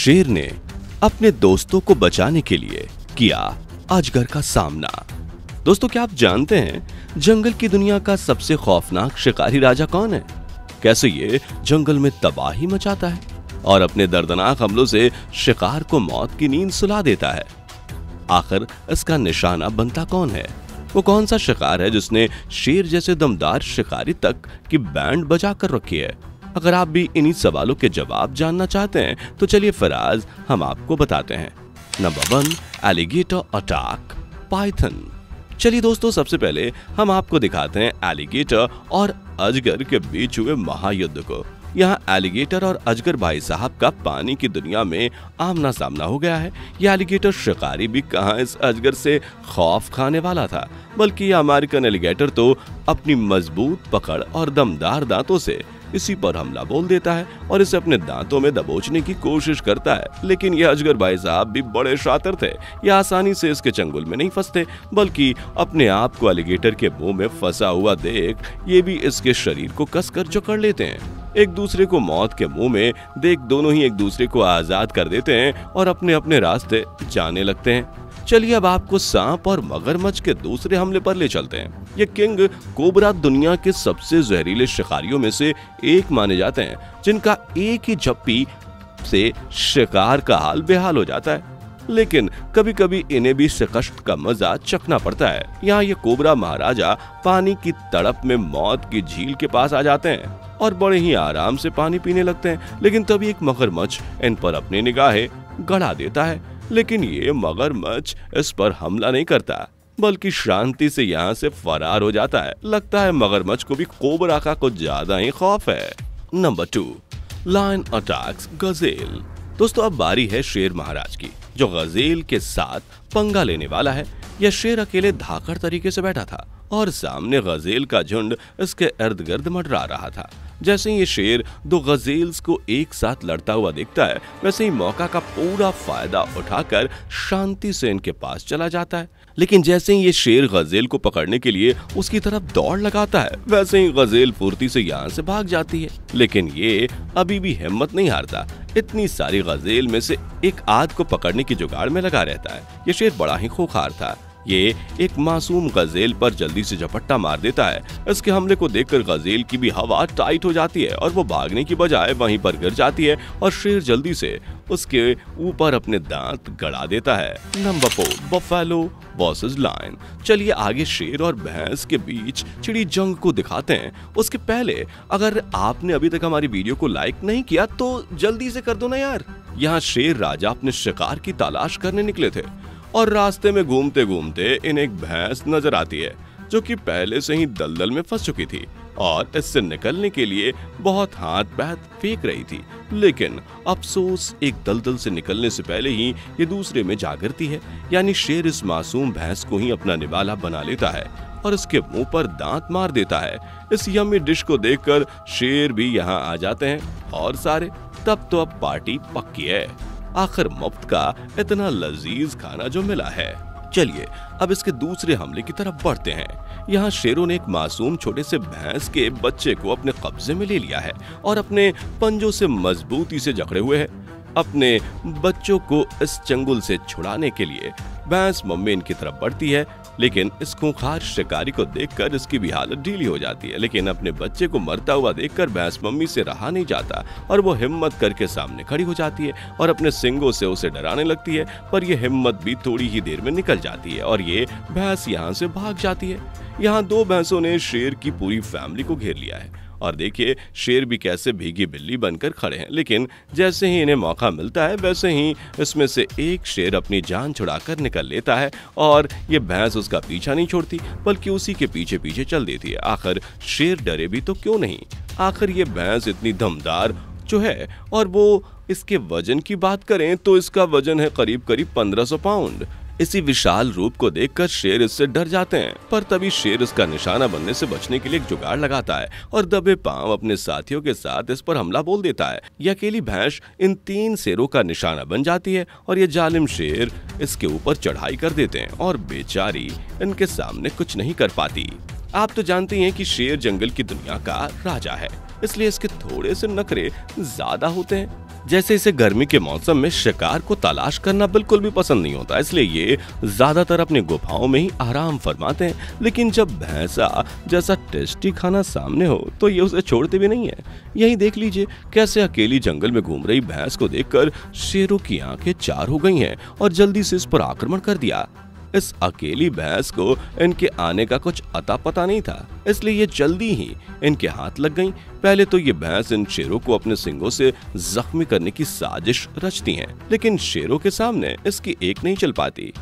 शेर ने अपने दोस्तों को बचाने के लिए किया अजगर का सामना। दोस्तों, क्या आप जानते हैं जंगल की दुनिया का सबसे खौफनाक शिकारी राजा कौन है? कैसे ये जंगल में तबाही मचाता है और अपने दर्दनाक हमलों से शिकार को मौत की नींद सुला देता है। आखिर इसका निशाना बनता कौन है? वो कौन सा शिकार है जिसने शेर जैसे दमदार शिकारी तक की बैंड बजा कर रखी है? अगर आप भी इन्हीं सवालों के जवाब जानना चाहते हैं तो चलिए फिर आज हम आपको बताते हैं। Number 1, alligator attack Python. चलिए दोस्तों, सबसे पहले हम आपको दिखाते हैं एलिगेटर और अजगर के बीच हुए महायुद्ध को। यहाँ एलिगेटर और अजगर भाई साहब का पानी की दुनिया में आमना सामना हो गया है। यह एलिगेटर शिकारी भी कहाँ इस अजगर से खौफ खाने वाला था, बल्कि यह अमेरिकन एलिगेटर तो अपनी मजबूत पकड़ और दमदार दांतों से इसी पर हमला बोल देता है और इसे अपने दांतों में दबोचने की कोशिश करता है। लेकिन यह अजगर भाई साहब भी बड़े शातिर थे। यह आसानी से इसके चंगुल में नहीं फंसते, बल्कि अपने आप को एलिगेटर के मुंह में फंसा हुआ देख ये भी इसके शरीर को कसकर जकड़ लेते हैं। एक दूसरे को मौत के मुंह में देख दोनों ही एक दूसरे को आजाद कर देते हैं और अपने अपने रास्ते जाने लगते हैं। चलिए अब आपको सांप और मगरमच्छ के दूसरे हमले पर ले चलते हैं। ये किंग कोबरा दुनिया के सबसे जहरीले शिकारियों में से एक माने जाते हैं, जिनका एक ही झप्पी से शिकार का हाल बेहाल हो जाता है। लेकिन कभी कभी इन्हें भी शिकस्त का मजा चखना पड़ता है। यहाँ ये कोबरा महाराजा पानी की तड़प में मौत की झील के पास आ जाते हैं और बड़े ही आराम से पानी पीने लगते हैं। लेकिन तभी एक मगरमच्छ इन पर अपनी निगाहें गड़ा देता है। लेकिन ये मगरमच्छ इस पर हमला नहीं करता, बल्कि शांति से यहाँ से फरार हो जाता है। लगता है मगरमच्छ को भी कोबरा का कुछ ज्यादा ही खौफ है। Number 2, lion attacks gazelle. दोस्तों, अब बारी है शेर महाराज की, जो गजेल के साथ पंगा लेने वाला है। यह शेर अकेले धाकड़ तरीके से बैठा था और सामने गजेल का झुंड इसके इर्द गिर्द मंडरा रहा था। जैसे ही ये शेर दो गजेल्स को एक साथ लड़ता हुआ देखता है, वैसे ही मौका का पूरा फायदा उठाकर शांति से इनके पास चला जाता है। लेकिन जैसे ही ये शेर गजेल को पकड़ने के लिए उसकी तरफ दौड़ लगाता है, वैसे ही गजेल फुर्ती से यहाँ से भाग जाती है। लेकिन ये अभी भी हिम्मत नहीं हारता। इतनी सारी गजेल में से एक आध को पकड़ने की जुगाड़ में लगा रहता है। ये शेर बड़ा ही खूंखार था। ये एक मासूम गजेल पर जल्दी से झपट्टा मार देता है। इसके हमले को देखकर गजेल की भी हवा टाइट हो जाती है और वो भागने की बजाय वहीं पर गिर जाती है और शेर जल्दी से उसके ऊपर अपने दांत गड़ा देता है। Number 4, buffalo versus lion. चलिए आगे शेर और भैंस के बीच छिड़ी जंग को दिखाते हैं। उसके पहले अगर आपने अभी तक हमारी वीडियो को लाइक नहीं किया तो जल्दी से कर दो ना यार। यहाँ शेर राजा अपने शिकार की तलाश करने निकले थे और रास्ते में घूमते घूमते इन्हें एक भैंस नजर आती है, जो कि पहले से ही दलदल में फंस चुकी थी और इससे निकलने के लिए बहुत हाथ पैर फेंक रही थी। लेकिन अफसोस, एक दलदल से निकलने से पहले ही ये दूसरे में जा गिरती है। यानी शेर इस मासूम भैंस को ही अपना निवाला बना लेता है और इसके मुंह पर दांत मार देता है। इस यम्मी डिश को देखकर शेर भी यहाँ आ जाते हैं और सारे। तब तो अब पार्टी पक्की है। आखिर मुफ्त का इतना लजीज खाना जो मिला है। चलिए अब इसके दूसरे हमले की तरफ बढ़ते हैं। यहाँ शेरों ने एक मासूम छोटे से भैंस के बच्चे को अपने कब्जे में ले लिया है और अपने पंजों से मजबूती से जकड़े हुए है। अपने बच्चों को इस चंगुल से छुड़ाने के लिए भैंस मम्मी इनकी तरफ बढ़ती है, लेकिन इस खूंखार शिकारी को देखकर इसकी भी हालत ढीली हो जाती है। लेकिन अपने बच्चे को मरता हुआ देखकर भैंस मम्मी से रहा नहीं जाता और वो हिम्मत करके सामने खड़ी हो जाती है और अपने सिंगों से उसे डराने लगती है। पर यह हिम्मत भी थोड़ी ही देर में निकल जाती है और ये भैंस यहाँ से भाग जाती है। यहाँ दो भैंसों ने शेर की पूरी फैमिली को घेर लिया है और देखिए शेर भी कैसे भीगी बिल्ली बनकर खड़े हैं। लेकिन जैसे ही इन्हें मौका मिलता है, वैसे ही इसमें से एक शेर अपनी जान छुड़ाकर निकल लेता है और ये भैंस उसका पीछा नहीं छोड़ती, बल्कि उसी के पीछे पीछे चल देती है। आखिर शेर डरे भी तो क्यों नहीं। आखिर ये भैंस इतनी दमदार जो है, और वो इसके वजन की बात करें तो इसका वजन है करीब 1500 पाउंड। इसी विशाल रूप को देखकर शेर इससे डर जाते हैं। पर तभी शेर इसका निशाना बनने से बचने के लिए एक जुगाड़ लगाता है और दबे पांव अपने साथियों के साथ इस पर हमला बोल देता है। यह अकेली भैंस इन 3 शेरों का निशाना बन जाती है और ये जालिम शेर इसके ऊपर चढ़ाई कर देते हैं और बेचारी इनके सामने कुछ नहीं कर पाती। आप तो जानते हैं कि शेर जंगल की दुनिया का राजा है, इसलिए इसके थोड़े से नखरे ज्यादा होते हैं। जैसे इसे गर्मी के मौसम में शिकार को तलाश करना बिल्कुल भी पसंद नहीं होता, इसलिए ये ज्यादातर अपनी गुफाओं में ही आराम फरमाते हैं। लेकिन जब भैंसा जैसा टेस्टी खाना सामने हो तो ये उसे छोड़ते भी नहीं है। यही देख लीजिए कैसे अकेली जंगल में घूम रही भैंस को देखकर शेरों की आंखें चार हो गई हैं और जल्दी से इस पर आक्रमण कर दिया। इस अकेली भैंस को इनके आने का कुछ अता पता नहीं था, इसलिए ये जल्दी ही इनके हाथ लग गईं। पहले तो ये भैंस इन शेरों को अपने सींगों से जख्मी करने की साजिश रचती हैं, लेकिन शेरों के सामने इसकी एक नहीं चल पाती।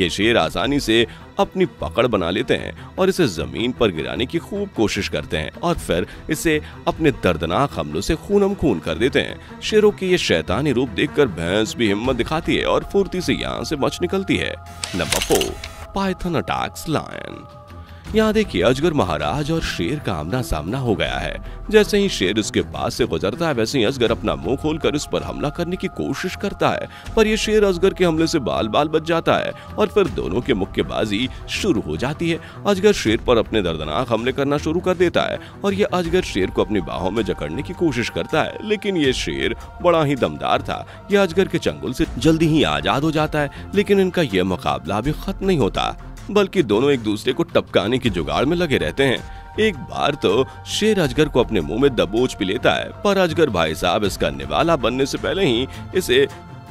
ये शेर आसानी से अपनी पकड़ बना लेते हैं और इसे जमीन पर गिराने की खूब कोशिश करते हैं और फिर इसे अपने दर्दनाक हमलों से खूनम खून कर देते हैं। शेरों के ये शैतानी रूप देखकर भैंस भी हिम्मत दिखाती है और फुर्ती से यहाँ से बच निकलती है। Number 4, python attacks lion. यहाँ देखिए अजगर महाराज और शेर का आमना सामना हो गया है। जैसे ही शेर उसके पास से गुजरता है वैसे ही अजगर अपना मुंह खोलकर इस पर हमला करने की कोशिश करता है, पर यह शेर अजगर के हमले से बाल बाल बच जाता है और फिर दोनों के मुक्केबाजी शुरू हो जाती है। अजगर शेर पर अपने दर्दनाक हमले करना शुरू कर देता है और यह अजगर शेर को अपनी बाहों में जकड़ने की कोशिश करता है, लेकिन यह शेर बड़ा ही दमदार था। यह अजगर के चंगुल से जल्दी ही आजाद हो जाता है, लेकिन इनका यह मुकाबला अभी खत्म नहीं होता, बल्कि दोनों एक दूसरे को टपकाने की जुगाड़ में लगे रहते हैं। एक बार तो शेर अजगर को अपने मुंह में दबोच भी लेता है, पर अजगर भाई साहब इसका निवाला बनने से पहले ही इसे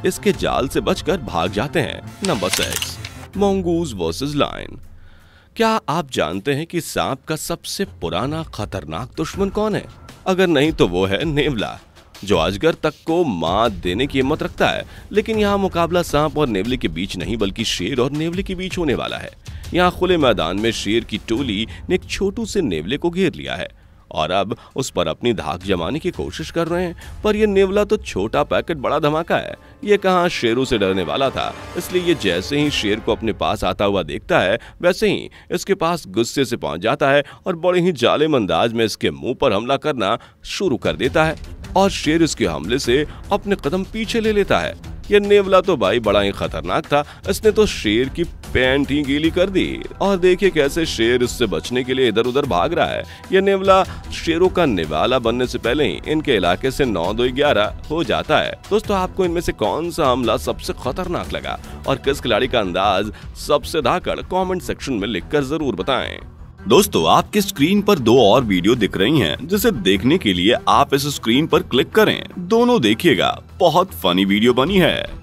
इसके जाल से बचकर भाग जाते हैं। Number 6, mongoose versus lion. क्या आप जानते हैं कि सांप का सबसे पुराना खतरनाक दुश्मन कौन है? अगर नहीं तो वो है नेवला, जो अजगर तक को मात देने की हिम्मत रखता है। लेकिन यहाँ मुकाबला सांप और नेवले के बीच नहीं बल्कि शेर और नेवले के बीच होने वाला है। यहाँ खुले मैदान में शेर की टोली ने एक छोटू से नेवले को घेर लिया है और अब उस पर अपनी धाक जमाने की कोशिश कर रहे हैं, पर यह नेवला तो छोटा पैकेट बड़ा धमाका है। ये कहाँ शेरों से डरने वाला था, इसलिए ये जैसे ही शेर को अपने पास आता हुआ देखता है वैसे ही इसके पास गुस्से से पहुंच जाता है और बड़े ही जालिम अंदाज में इसके मुंह पर हमला करना शुरू कर देता है और शेर इसके हमले से अपने कदम पीछे ले लेता है। यह नेवला तो भाई बड़ा ही खतरनाक था, इसने तो शेर की पैंट ही गीली कर दी और देखिए कैसे शेर इससे बचने के लिए इधर उधर भाग रहा है। यह नेवला शेरों का निवाला बनने से पहले ही इनके इलाके से 9-2-11 हो जाता है। दोस्तों आपको इनमें से कौन सा हमला सबसे खतरनाक लगा और किस खिलाड़ी का अंदाज सबसे धाकड़, कमेंट सेक्शन में लिखकर जरूर बताएं। दोस्तों आपके स्क्रीन पर 2 और वीडियो दिख रही हैं, जिसे देखने के लिए आप इस स्क्रीन पर क्लिक करें। दोनों देखिएगा, बहुत फनी वीडियो बनी है।